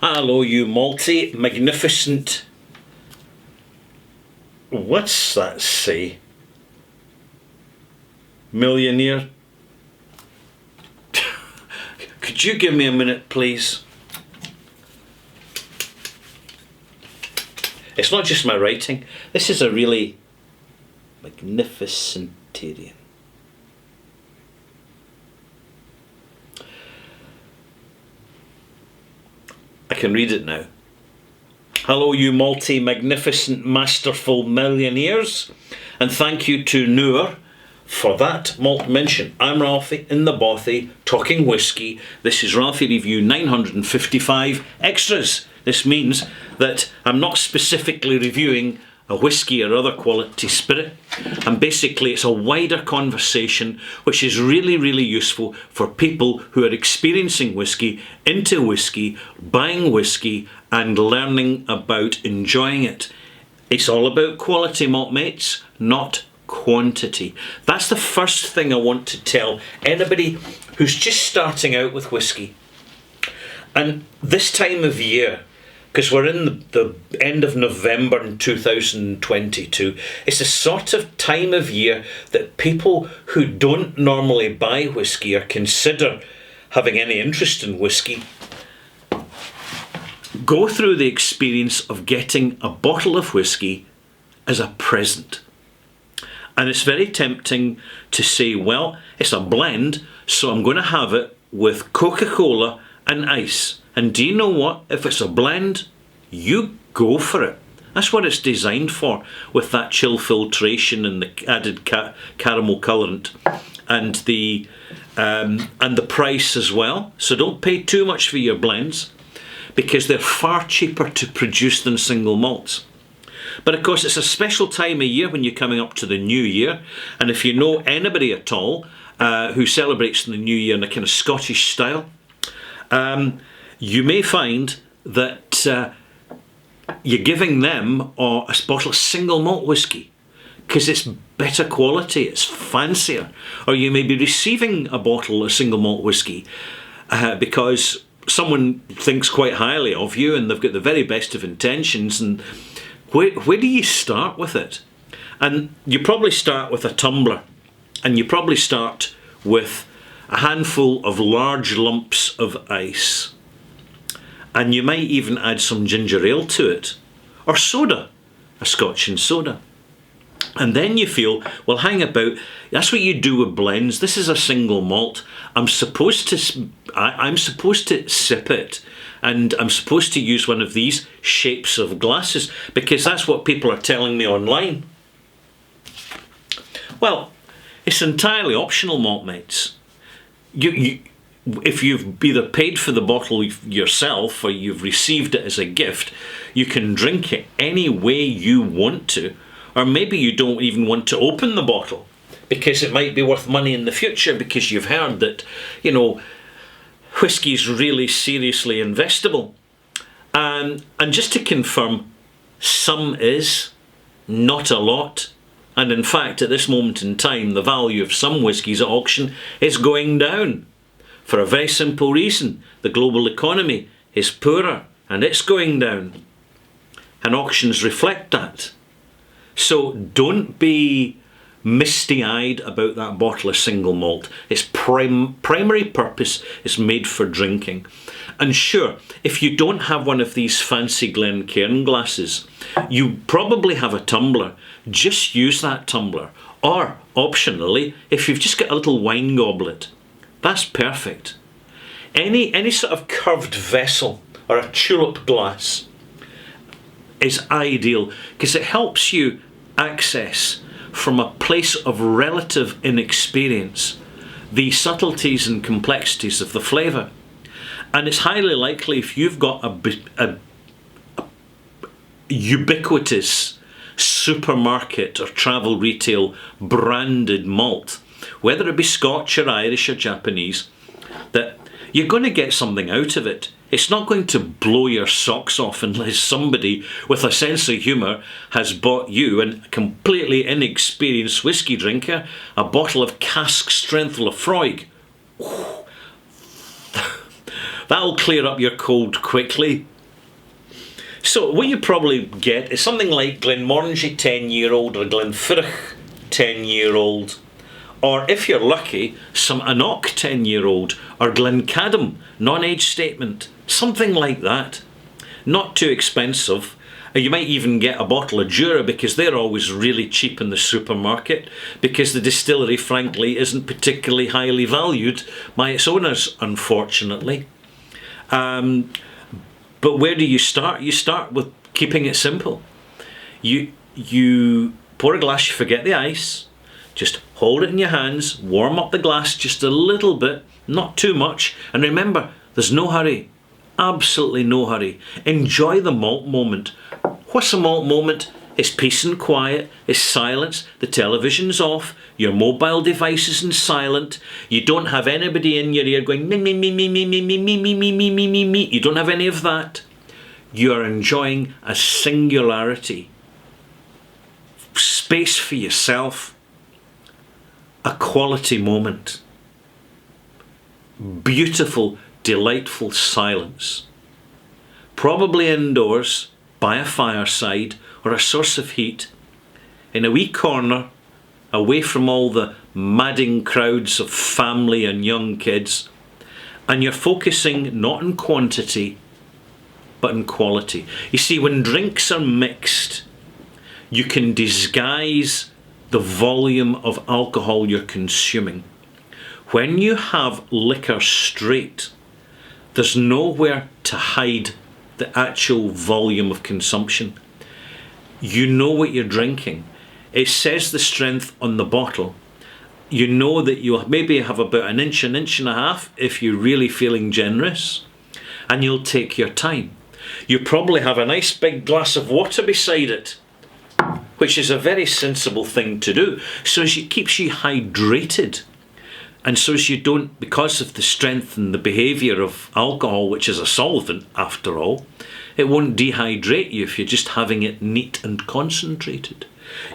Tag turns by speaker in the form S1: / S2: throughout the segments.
S1: Hello, you magnificent... What's that say? Millionaire? Could you give me a minute, please? It's not just my writing. This is a really magnificentarian. I can read it now. Hello, you magnificent, masterful millionaires, and thank you to Noor for that malt mention. I'm Ralphie in the Bothy, talking whiskey. This is Ralphie Review 955 Extras. This means that I'm not specifically reviewing a whiskey or other quality spirit, and basically it's a wider conversation which is really useful for people who are experiencing whiskey, into whiskey, buying whiskey and learning about enjoying it. It's all about quality, malt mates, not quantity. That's the first thing I want to tell anybody who's just starting out with whiskey. And this time of year, because we're in the end of November in 2022, it's the sort of time of year that people who don't normally buy whiskey or consider having any interest in whiskey go through the experience of getting a bottle of whiskey as a present. And it's very tempting to say, well, it's a blend, so I'm going to have it with Coca-Cola and ice. And do you know what? If it's a blend, you go for it. That's what it's designed for, with that chill filtration and the added caramel colourant and the price as well. So don't pay too much for your blends, because they're far cheaper to produce than single malts. But of course, it's a special time of year when you're coming up to the new year. And if you know anybody at all who celebrates the new year in a kind of Scottish style, you may find that you're giving them a bottle of single malt whiskey because it's better quality, it's fancier. Or you may be receiving a bottle of single malt whiskey because someone thinks quite highly of you and they've got the very best of intentions. And where do you start with it? And you probably start with a tumbler, and you probably start with a handful of large lumps of ice, and you might even add some ginger ale to it, or soda, a Scotch and soda. And then you feel, well, hang about, that's what you do with blends. This is a single malt. I'm supposed to sip it, and I'm supposed to use one of these shapes of glasses because that's what people are telling me online. Well, it's entirely optional, malt mates. If you've either paid for the bottle yourself or you've received it as a gift, you can drink it any way you want to. Or maybe you don't even want to open the bottle because it might be worth money in the future because you've heard that, whiskey's really seriously investable. And just to confirm, some is, not a lot. And in fact, at this moment in time, the value of some whiskies at auction is going down. For a very simple reason, the global economy is poorer and it's going down. And auctions reflect that. So don't be misty-eyed about that bottle of single malt. Its primary purpose is made for drinking. And sure, if you don't have one of these fancy Glencairn glasses, you probably have a tumbler. Just use that tumbler. Or, optionally, if you've just got a little wine goblet, that's perfect. Any sort of curved vessel or a tulip glass is ideal because it helps you access from a place of relative inexperience the subtleties and complexities of the flavour. And it's highly likely if you've got a ubiquitous supermarket or travel retail branded malt, whether it be Scotch or Irish or Japanese, that you're going to get something out of it. It's not going to blow your socks off unless somebody with a sense of humour has bought you, a completely inexperienced whiskey drinker, a bottle of cask strength Laphroaig. That'll clear up your cold quickly. So what you probably get is something like Glenmorangie 10-year-old or Glenfiddich 10-year-old, or if you're lucky, some Anoch 10-year-old or Glencadam non-age statement, something like that. Not too expensive. You might even get a bottle of Jura, because they're always really cheap in the supermarket, because the distillery, frankly, isn't particularly highly valued by its owners, unfortunately. But where do you start? You start with keeping it simple. You pour a glass, you forget the ice, just hold it in your hands, warm up the glass just a little bit, not too much, and remember, there's no hurry. Absolutely no hurry. Enjoy the malt moment. What's a malt moment? It's peace and quiet, it's silence, the television's off, your mobile device isn't silent, you don't have anybody in your ear going me, me, me, me, me, me, me, me, me, me, me, me, me, me. You don't have any of that. You're enjoying a singularity. Space for yourself. A quality moment. Beautiful, delightful silence. Probably indoors, by a fireside or a source of heat, in a wee corner, away from all the madding crowds of family and young kids, and you're focusing not on quantity but in quality. You see, when drinks are mixed, you can disguise the volume of alcohol you're consuming. When you have liquor straight, there's nowhere to hide the actual volume of consumption. You know what you're drinking. It says the strength on the bottle. You know that you maybe have about an inch and a half if you're really feeling generous, and you'll take your time. You probably have a nice big glass of water beside it, which is a very sensible thing to do, so as it keeps you hydrated. And so as you don't, because of the strength and the behaviour of alcohol, which is a solvent after all, it won't dehydrate you if you're just having it neat and concentrated.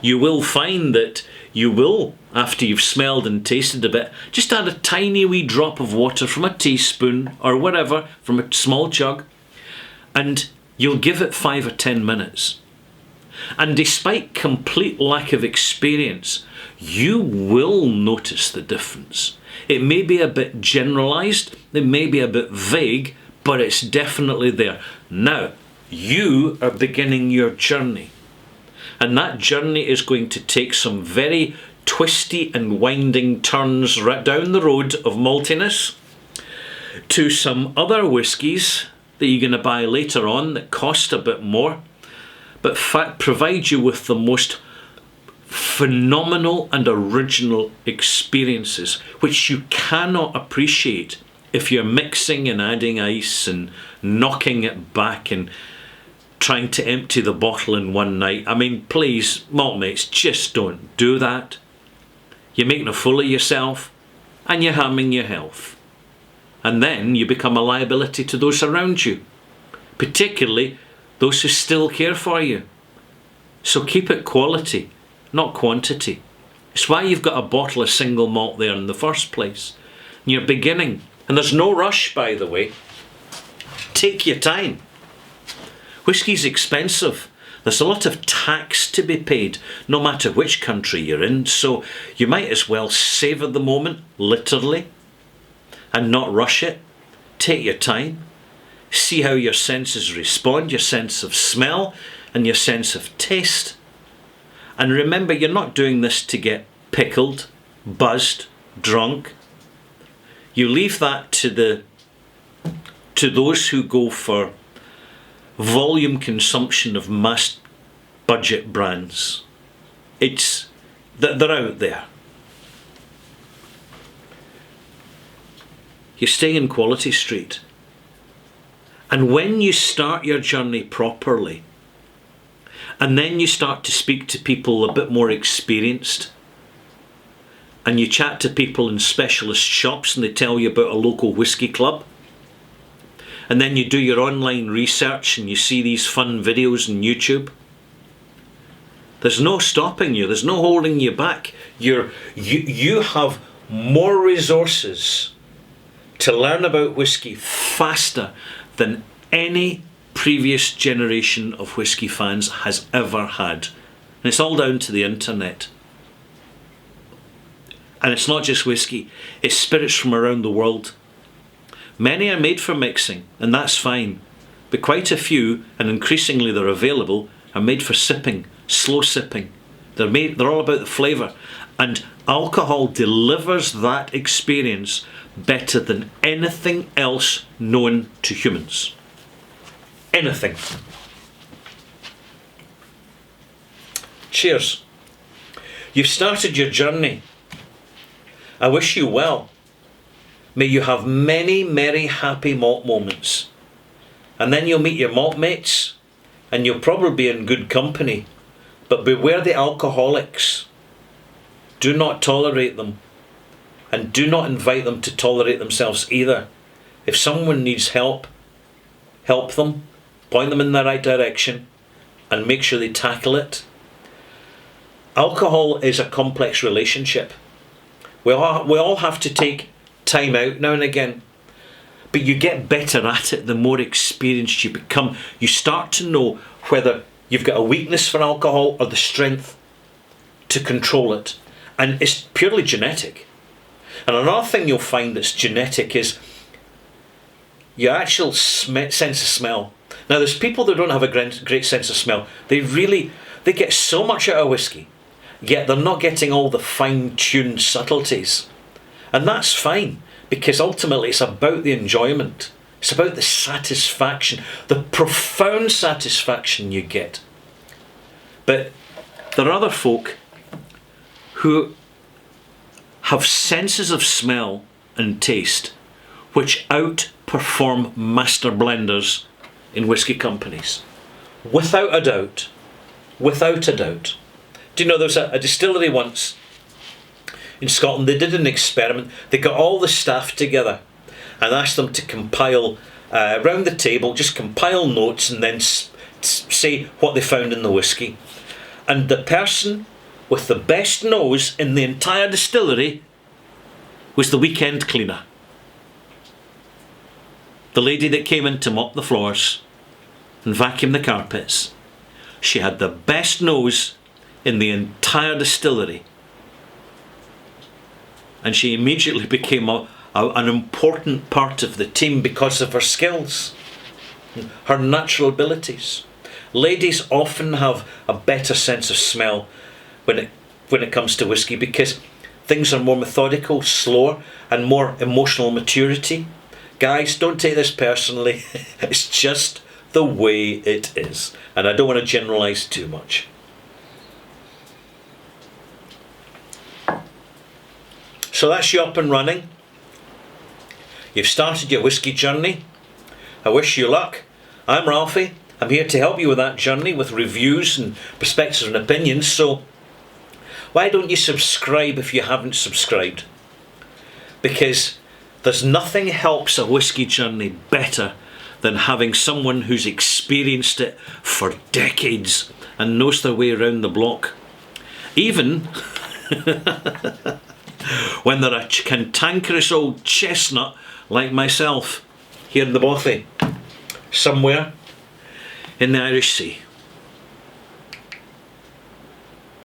S1: You will find that you will, after you've smelled and tasted a bit, just add a tiny wee drop of water from a teaspoon or whatever, from a small jug, and you'll give it 5 or 10 minutes. And despite complete lack of experience, you will notice the difference. It may be a bit generalised, it may be a bit vague, but it's definitely there. Now, you are beginning your journey. And that journey is going to take some very twisty and winding turns right down the road of maltiness to some other whiskies that you're going to buy later on that cost a bit more, but provide you with the most phenomenal and original experiences, which you cannot appreciate if you're mixing and adding ice and knocking it back and trying to empty the bottle in one night. I mean, please, malt mates, just don't do that. You're making a fool of yourself and you're harming your health. And then you become a liability to those around you, particularly those who still care for you. So keep it quality, not quantity. It's why you've got a bottle of single malt there in the first place. And you're beginning. And there's no rush, by the way. Take your time. Whiskey's expensive. There's a lot of tax to be paid, no matter which country you're in. So you might as well savour the moment, literally, and not rush it. Take your time. See how your senses respond, your sense of smell and your sense of taste. And remember, you're not doing this to get pickled, buzzed, drunk. You leave that to those who go for volume consumption of mass budget brands. They're out there. You stay in Quality Street. And when you start your journey properly, and then you start to speak to people a bit more experienced, and you chat to people in specialist shops and they tell you about a local whisky club, and then you do your online research and you see these fun videos on YouTube, there's no stopping you, there's no holding you back. You have more resources to learn about whisky faster than any previous generation of whisky fans has ever had. And it's all down to the internet. And it's not just whisky, it's spirits from around the world. Many are made for mixing, and that's fine. But quite a few, and increasingly they're available, are made for sipping, slow sipping. They're all about the flavour. And alcohol delivers that experience better than anything else known to humans. Anything. Cheers. You've started your journey. I wish you well. May you have many merry, happy malt moments. And then you'll meet your malt mates, and you'll probably be in good company. But beware the alcoholics. Do not tolerate them. And do not invite them to tolerate themselves either. If someone needs help, help them, point them in the right direction, and make sure they tackle it. Alcohol is a complex relationship. We all have to take time out now and again. But you get better at it the more experienced you become. You start to know whether you've got a weakness for alcohol or the strength to control it. And it's purely genetic. And another thing you'll find that's genetic is your actual sense of smell. Now there's people that don't have a great sense of smell. They get so much out of whiskey, yet they're not getting all the fine-tuned subtleties. And that's fine, because ultimately it's about the enjoyment. It's about the satisfaction, the profound satisfaction you get. But there are other folk who have senses of smell and taste which outperform master blenders in whisky companies. Without a doubt. Without a doubt. Do you know, there was a distillery once in Scotland. They did an experiment. They got all the staff together and asked them to compile, round the table, just compile notes and then say what they found in the whisky. And the person with the best nose in the entire distillery was the weekend cleaner. The lady that came in to mop the floors and vacuum the carpets. She had the best nose in the entire distillery. And she immediately became an important part of the team because of her skills, her natural abilities. Ladies often have a better sense of smell when it comes to whisky, because things are more methodical, slower, and more emotional maturity. Guys, don't take this personally. It's just the way it is. And I don't want to generalise too much. So that's you up and running. You've started your whisky journey. I wish you luck. I'm Ralphie. I'm here to help you with that journey with reviews and perspectives and opinions. So why don't you subscribe if you haven't subscribed? Because there's nothing helps a whisky journey better than having someone who's experienced it for decades and knows their way around the block. Even when they're a cantankerous old chestnut like myself here in the Bothy, somewhere in the Irish Sea.